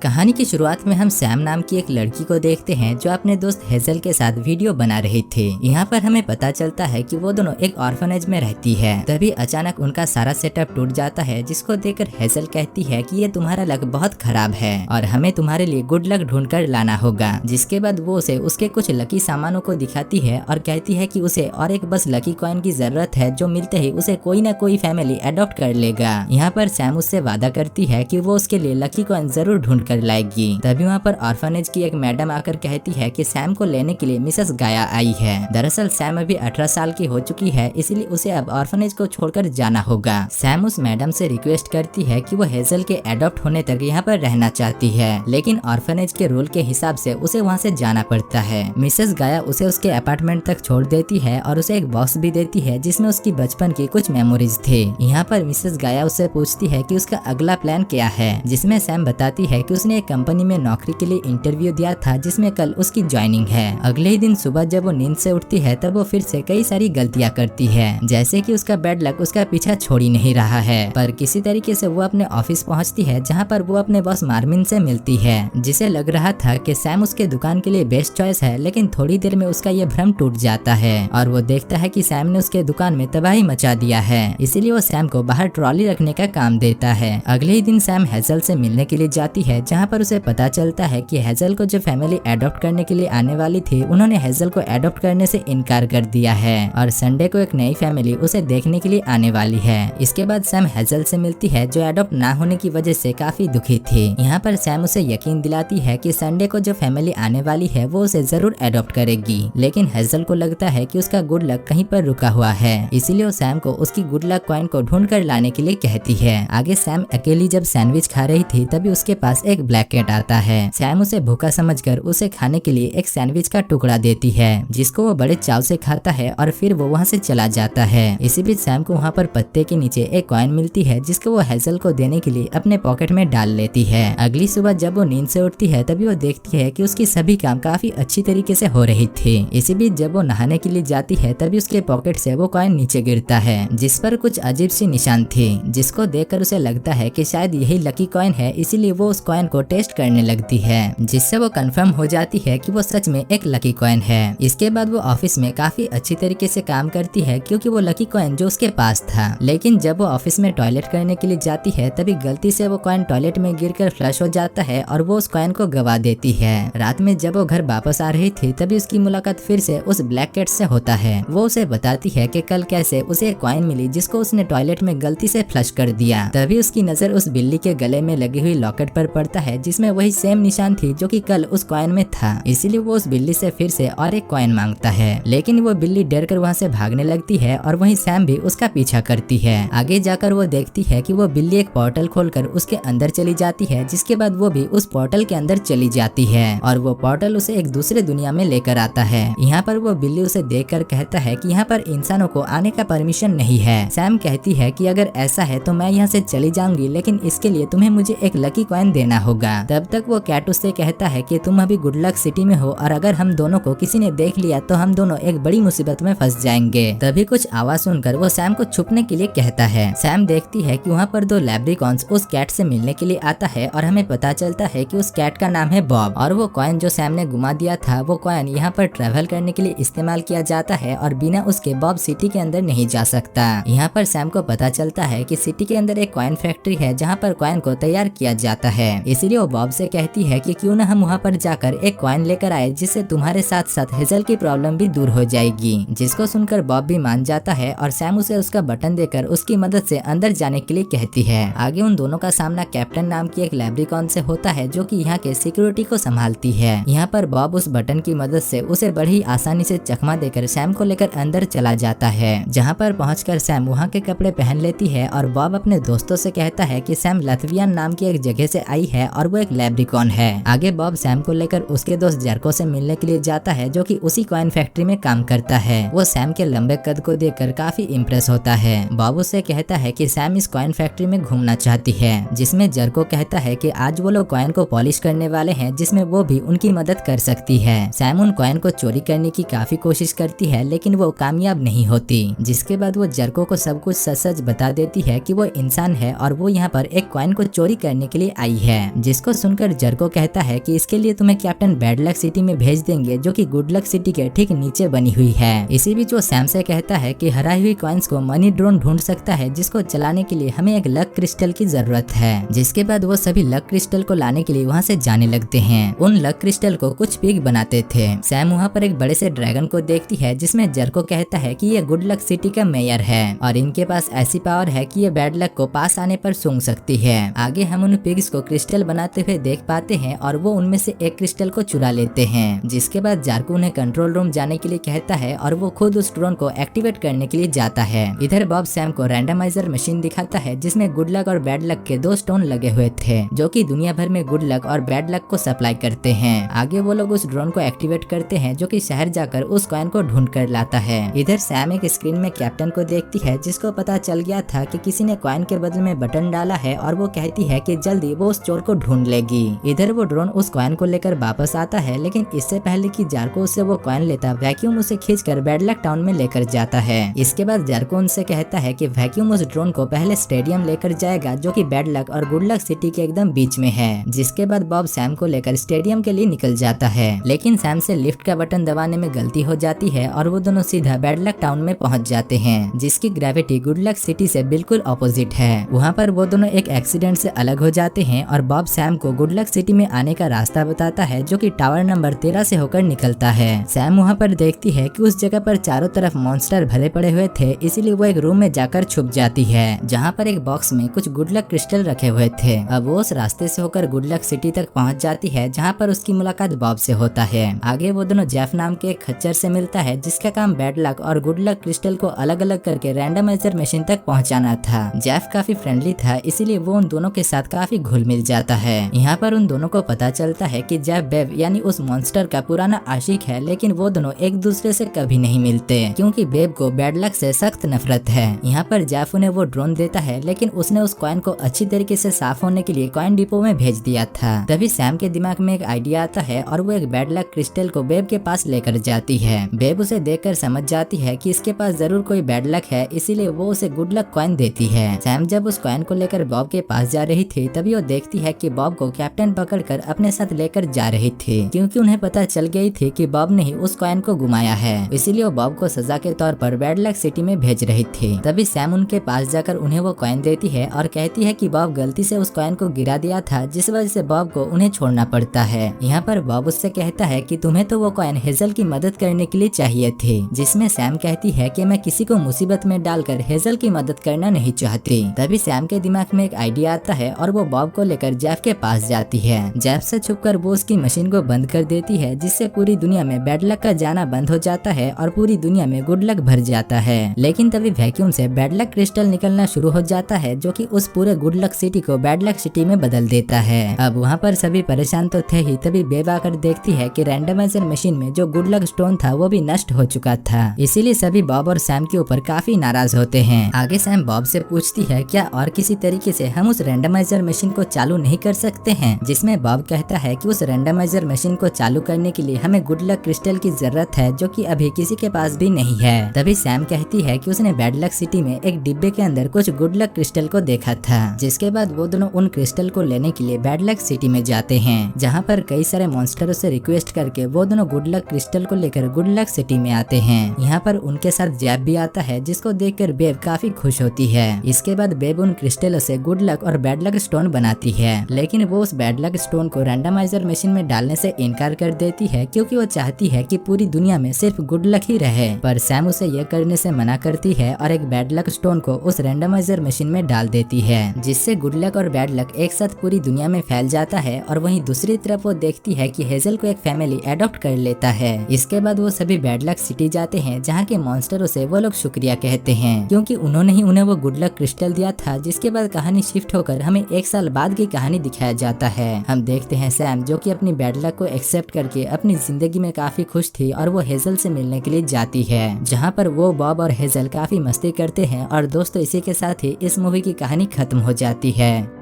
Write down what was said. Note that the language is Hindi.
कहानी की शुरुआत में हम सैम नाम की एक लड़की को देखते हैं जो अपने दोस्त हेजल के साथ वीडियो बना रही थी। यहाँ पर हमें पता चलता है कि वो दोनों एक ऑर्फनेज में रहती है। तभी अचानक उनका सारा सेटअप टूट जाता है, जिसको देखकर हेजल कहती है कि ये तुम्हारा लक बहुत खराब है और हमें तुम्हारे लिए गुड लक ढूंढ कर लाना होगा। जिसके बाद वो उसे उसके कुछ लकी सामानों को दिखाती है और कहती है कि उसे और एक बस लकी कॉइन की जरूरत है, जो मिलते ही उसे कोई ना कोई फैमिली अडॉप्ट कर लेगा। यहाँ पर सैम उससे वादा करती है कि वो उसके लिए लकी कॉइन जरूर ढूंढ कर लाएगी। तभी वहाँ पर ऑर्फनेज की एक मैडम आकर कहती है कि सैम को लेने के लिए मिसेस गाया आई है। दरअसल सैम अभी 18 साल की हो चुकी है, इसलिए उसे अब ऑर्फनेज को छोड़कर जाना होगा। सैम उस मैडम से रिक्वेस्ट करती है कि वो हेजल के एडॉप्ट होने तक यहाँ पर रहना चाहती है, लेकिन ऑर्फनेज के रूल के हिसाब से उसे वहाँ से जाना पड़ता है। मिसेस गाया उसे उसके अपार्टमेंट तक छोड़ देती है और उसे एक बॉक्स भी देती है जिसमें उसकी बचपन की कुछ मेमोरीज थे। यहाँ पर मिसेस गाया उससे पूछती है कि उसका अगला प्लान क्या है, जिसमें सैम बताती है कि उसने एक कंपनी में नौकरी के लिए इंटरव्यू दिया था, जिसमें कल उसकी ज्वाइनिंग है। अगले ही दिन सुबह जब वो नींद से उठती है तब वो फिर से कई सारी गलतियां करती है, जैसे कि उसका बैड लक उसका पीछा छोड़ ही नहीं रहा है। पर किसी तरीके से वो अपने ऑफिस पहुंचती है, जहां पर वो अपने बॉस मार्विन से मिलती है, जिसे लग रहा था कि सैम उसके दुकान के लिए बेस्ट चॉइस है। लेकिन थोड़ी देर में उसका ये भ्रम टूट जाता है और वो देखता है कि सैम ने उसके दुकान में तबाही मचा दिया है। इसीलिए वो सैम को बाहर ट्रॉली रखने का काम देता है। अगले ही दिन सैम हेजल से मिलने के लिए जाती है, जहाँ पर उसे पता चलता है कि हेजल को जो फैमिली अडॉप्ट करने के लिए आने वाली थी, उन्होंने हेजल को अडॉप्ट करने से इनकार कर दिया है और संडे को एक नई फैमिली उसे देखने के लिए आने वाली है। इसके बाद सैम हेजल से मिलती है, जो अडॉप्ट ना होने की वजह से काफी दुखी थी। यहाँ पर सैम उसे यकीन दिलाती है कि संडे को जो फैमिली आने वाली है वो उसे जरूर अडॉप्ट करेगी, लेकिन हेजल को लगता है कि उसका गुड लक कहीं पर रुका हुआ है। इसीलिए वो सैम को उसकी गुड लक कॉइन को ढूंढ कर लाने के लिए कहती है। आगे सैम अकेली जब सैंडविच खा रही थी, तभी उसके पास एक ब्लैक कैट आता है। सैम उसे भूखा समझकर उसे खाने के लिए एक सैंडविच का टुकड़ा देती है, जिसको वो बड़े चाव से खाता है और फिर वो वहाँ से चला जाता है। इसी बीच सैम को वहाँ पर पत्ते के नीचे एक कॉइन मिलती है, जिसको वो हेजल को देने के लिए अपने पॉकेट में डाल लेती है। अगली सुबह जब वो नींद से उठती है, तभी वो देखती है कि उसकी सभी काम काफी अच्छी तरीके से हो रही थी। इसी बीच जब वो नहाने के लिए जाती है, तभी उसके पॉकेट से वो कॉइन नीचे गिरता है, जिस पर कुछ अजीब सी निशान थी, जिसको देखकर उसे लगता है कि शायद यही लकी कॉइन है। इसीलिए वो उस कॉइन को टेस्ट करने लगती है, जिससे वो कंफर्म हो जाती है कि वो सच में एक लकी कॉइन है। इसके बाद वो ऑफिस में काफी अच्छी तरीके से काम करती है, क्योंकि वो लकी कॉइन जो उसके पास था। लेकिन जब वो ऑफिस में टॉयलेट करने के लिए जाती है, तभी गलती से वो कॉइन टॉयलेट में गिरकर फ्लश हो जाता है और वो उस कॉइन को गवा देती है। रात में जब वो घर वापस आ रही थी, तभी उसकी मुलाकात फिर से उस ब्लैक कैट से होता है। वो उसे बताती है कि कल कैसे उसे एक कॉइन मिली, जिसको उसने टॉयलेट में गलती से फ्लश कर दिया। तभी उसकी नजर उस बिल्ली के गले में लगी हुई लॉकेट पर पड़ता है, जिसमें वही सेम निशान थी जो कि कल उस कॉइन में था। इसीलिए वो उस बिल्ली से फिर से और एक कॉइन मांगता है, लेकिन वो बिल्ली डर कर वहाँ से भागने लगती है और वहीं सैम भी उसका पीछा करती है। आगे जाकर वो देखती है कि वो बिल्ली एक पोर्टल खोलकर उसके अंदर चली जाती है, जिसके बाद वो भी उस पोर्टल के अंदर चली जाती है और वो पोर्टल उसे एक दूसरे दुनिया में लेकर आता है। यहाँ पर वो बिल्ली उसे देखकर कहता है कि यहाँ पर इंसानों को आने का परमिशन नहीं है। सैम कहती है कि अगर ऐसा है तो मैं यहाँ से चली जाऊंगी, लेकिन इसके लिए तुम्हें मुझे एक लकी कॉइन देना होगा। तब तक वो कैट उससे कहता है कि तुम अभी गुड लक सिटी में हो और अगर हम दोनों को किसी ने देख लिया तो हम दोनों एक बड़ी मुसीबत में फंस जाएंगे। तभी कुछ आवाज सुनकर वो सैम को छुपने के लिए कहता है। सैम देखती है कि वहाँ पर दो लैब्रिकॉन्स उस कैट से मिलने के लिए आता है और हमें पता चलता है कि उस कैट का नाम है बॉब और वो कॉइन जो सैम ने गुमा दिया था, वो कॉइन यहाँ पर ट्रेवल करने के लिए इस्तेमाल किया जाता है और बिना उसके बॉब सिटी के अंदर नहीं जा सकता। यहाँ पर सैम को पता चलता है कि सिटी के अंदर एक कॉइन फैक्ट्री है, जहाँ पर कॉइन को तैयार किया जाता है। इसीलिए वो बॉब से कहती है कि क्यों ना हम वहाँ पर जाकर एक कॉइन लेकर आए, जिससे तुम्हारे साथ साथ हेजल की प्रॉब्लम भी दूर हो जाएगी। जिसको सुनकर बॉब भी मान जाता है और सैम उसे उसका बटन देकर उसकी मदद से अंदर जाने के लिए कहती है। आगे उन दोनों का सामना कैप्टन नाम की एक लैब्रिकॉन से होता है, जो कि यहाँ के सिक्योरिटी को संभालती है। यहाँ पर बॉब उस बटन की मदद से उसे बड़ी आसानी से चकमा देकर सैम को लेकर अंदर चला जाता है, जहाँ पर पहुंचकर सैम वहाँ के कपड़े पहन लेती है और बॉब अपने दोस्तों से कहता है कि सैम लथवियन नाम की एक जगह से आई है और वो एक लैब्रिकॉन है। आगे बॉब सैम को लेकर उसके दोस्त जर्को से मिलने के लिए जाता है, जो कि उसी कॉइन फैक्ट्री में काम करता है। वो सैम के लंबे कद को देखकर काफी इम्प्रेस होता है। बॉब उससे कहता है कि सैम इस कॉइन फैक्ट्री में घूमना चाहती है, जिसमें जर्को कहता है कि आज वो लोग कॉइन को पॉलिश करने वाले हैं, जिसमें वो भी उनकी मदद कर सकती है। सैम उन कॉइन को चोरी करने की काफी कोशिश करती है, लेकिन वो कामयाब नहीं होती। जिसके बाद वो जर्को को सब कुछ सच सच बता देती है कि वो इंसान है और वो यहाँ पर एक कॉइन को चोरी करने के लिए आई है। जिसको सुनकर जर्को कहता है कि इसके लिए तुम्हें कैप्टन बैड लक सिटी में भेज देंगे, जो कि गुड लक सिटी के ठीक नीचे बनी हुई है। इसी बीच वो सैम से कहता है कि हराई हुई कॉइन्स को मनी ड्रोन ढूंढ सकता है, जिसको चलाने के लिए हमें एक लक क्रिस्टल की जरूरत है। जिसके बाद वो सभी लक क्रिस्टल को लाने के लिए वहाँ से जाने लगते हैं। उन लक क्रिस्टल को कुछ पिग बनाते थे। सैम वहाँ पर एक बड़े से ड्रैगन को देखती है, जिसमें जर्को कहता है कि ये गुड लक सिटी का मेयर है और इनके पास ऐसी पावर है कि ये बैड लक को पास आने पर सूंघ सकती है। आगे हम उन पिग्स को क्रिस्टल बनाते हुए देख पाते हैं और वो उनमें से एक क्रिस्टल को चुरा लेते हैं। जिसके बाद जार्को उन्हें कंट्रोल रूम जाने के लिए कहता है और वो खुद उस ड्रोन को एक्टिवेट करने के लिए जाता है। इधर बॉब सैम को रैंडमाइजर मशीन दिखाता है, जिसमें गुड लक और बैड लक के 2 स्टोन लगे हुए थे, जो कि दुनिया भर में गुड लक और बैड लक को सप्लाई करते हैं। आगे वो लोग उस ड्रोन को एक्टिवेट करते हैं, जो कि शहर जाकर उस कॉइन को ढूंढ कर लाता है। इधर सैम एक स्क्रीन में कैप्टन को देखती है, जिसको पता चल गया था कि किसी ने कॉइन के बदले में बटन डाला है और वो कहती है कि जल्दी वो उस चोर को ढूंढ लेगी। इधर वो ड्रोन उस कॉइन को लेकर वापस आता है, लेकिन इससे पहले कि जार्को उससे वो कॉइन लेता, वैक्यूम उसे खींचकर बैड लक टाउन में लेकर जाता है। इसके बाद जार्को उनसे कहता है कि वैक्यूम उस ड्रोन को पहले स्टेडियम लेकर जाएगा, जो कि बैड लक और गुड लक सिटी के एकदम बीच में है। जिसके बाद बॉब सैम को लेकर स्टेडियम के लिए निकल जाता है, लेकिन सैम से लिफ्ट का बटन दबाने में गलती हो जाती है और वो दोनों सीधा बैड लक टाउन में पहुंच जाते हैं, जिसकी ग्रेविटी गुड लक सिटी से बिल्कुल ऑपोजिट है। वहाँ पर वो दोनों एक एक्सीडेंट से अलग हो जाते हैं और बॉब सैम को गुड लक सिटी में आने का रास्ता बताता है, जो कि टावर नंबर 13 से होकर निकलता है। सैम वहाँ पर देखती है कि उस जगह पर चारों तरफ मॉन्स्टर भरे पड़े हुए थे, इसीलिए वो एक रूम में जाकर छुप जाती है, जहाँ पर एक बॉक्स में कुछ गुड लक क्रिस्टल रखे हुए थे। अब वो उस रास्ते से होकर गुड लक सिटी तक पहुँच जाती है, जहाँ पर उसकी मुलाकात बॉब से होता है। आगे वो दोनों जेफ नाम के एक खच्चर से मिलता है, जिसका काम बैड लक और गुड लक क्रिस्टल को अलग अलग करके रैंडमाइजर मशीन तक पहुँचाना था। जेफ काफी फ्रेंडली था, इसीलिए वो उन दोनों के साथ काफी घुल मिल जाता है। यहाँ पर उन दोनों को पता चलता है कि जेफ बेव यानी उस मॉन्स्टर का पुराना आशिक है, लेकिन वो दोनों एक दूसरे से कभी नहीं मिलते, क्योंकि बेव को बैड लक से सख्त नफरत है। यहाँ पर जेफ उन्हें वो ड्रोन देता है, लेकिन उसने उस कॉइन को अच्छी तरीके से साफ होने के लिए कॉइन डिपो में भेज दिया था। तभी सैम के दिमाग में एक आइडिया आता है और वो एक बैड लक क्रिस्टल को बेव के पास लेकर जाती है। बेव उसे देखकर समझ जाती है कि इसके पास जरूर कोई बैड लक है, इसीलिए वो उसे गुड लक कॉइन देती है। सैम जब उस कॉइन को लेकर बॉब के पास जा रही थी, तभी वो देखती है कि बॉब को कैप्टन पकड़कर अपने साथ लेकर जा रही थी, क्योंकि उन्हें पता चल गई थी कि बॉब ने ही उस कॉइन को घुमाया है, इसीलिए वो बॉब को सजा के तौर पर बैड लक सिटी में भेज रही थी। तभी सैम उनके पास जाकर उन्हें वो कॉइन देती है और कहती है कि बॉब गलती से उस कॉइन को गिरा दिया था, जिस वजह से बॉब को उन्हें छोड़ना पड़ता है। यहाँ पर बॉब उससे कहता है कि तुम्हें तो वो कॉइन हेजल की मदद करने के लिए चाहिए थी, जिसमें सैम कहती है कि मैं किसी को मुसीबत में डालकर हेजल की मदद करना नहीं चाहती। तभी सैम के दिमाग में एक आइडिया आता है और वो बॉब को लेकर जेफ के पास जाती है। जेफ से छुपकर वो उसकी मशीन को बंद कर देती है, जिससे पूरी दुनिया में बैड लक का जाना बंद हो जाता है और पूरी दुनिया में गुड लक भर जाता है। लेकिन तभी वैक्यूम से बैड लक क्रिस्टल निकलना शुरू हो जाता है, जो कि उस पूरे गुड लक सिटी को बैड लक सिटी में बदल देता है। अब वहाँ पर सभी परेशान तो थे ही, तभी बेब आकर देखती है कि रैंडमाइजर मशीन में जो गुड लक स्टोन था वो भी नष्ट हो चुका था, इसीलिए सभी बॉब और सैम के ऊपर काफी नाराज होते हैं। आगे सैम बॉब से पूछती है क्या और किसी तरीके से हम उस रैंडमाइजर मशीन को चालू नहीं कर सकते हैं, जिसमें बॉब कहता है कि उस रैंडमाइजर मशीन को चालू करने के लिए हमें गुड लक क्रिस्टल की जरूरत है, जो कि अभी किसी के पास भी नहीं है। तभी सैम कहती है कि उसने बैड लक सिटी में एक डिब्बे के अंदर कुछ गुड लक क्रिस्टल को देखा था, जिसके बाद वो दोनों उन क्रिस्टल को लेने के लिए बैड लक सिटी में जाते हैं, जहाँ पर कई सारे मॉन्स्टरों से रिक्वेस्ट करके वो दोनों गुड लक क्रिस्टल को लेकर गुड लक सिटी में आते हैं। यहाँ पर उनके साथ जैब भी आता है, जिसको देखकर बेब काफी खुश होती है। इसके बाद बेब उन क्रिस्टलों से गुड लक और बैड लक स्टोन बनाती है, लेकिन वो उस बैड लक स्टोन को रैंडमाइजर मशीन में डालने से इनकार कर देती है, क्योंकि वो चाहती है कि पूरी दुनिया में सिर्फ गुड लक ही रहे। पर सैम उसे यह करने से मना करती है और एक बैड लक स्टोन को उस रैंडमाइजर मशीन में डाल देती है, जिससे गुड लक और बैड लक एक साथ पूरी दुनिया में फैल जाता है। और वहीं दूसरी तरफ वो देखती है कि हेजल को एक फैमिली एडॉप्ट कर लेता है। इसके बाद वो सभी बैड लक सिटी जाते हैं, जहाँ के मॉन्स्टरों से वो लोग शुक्रिया कहते हैं, क्योंकि उन्होंने ही उन्हें वो गुड लक क्रिस्टल दिया था। जिसके बाद कहानी शिफ्ट होकर हमें 1 साल बाद की कहानी दिखाया जाता है। हम देखते हैं सैम जो कि अपनी बैड लक को एक्सेप्ट करके अपनी जिंदगी में काफी खुश थी और वो हेजल से मिलने के लिए जाती है, जहाँ पर वो बॉब और हेजल काफी मस्ती करते हैं। और दोस्तों इसी के साथ ही इस मूवी की कहानी खत्म हो जाती है।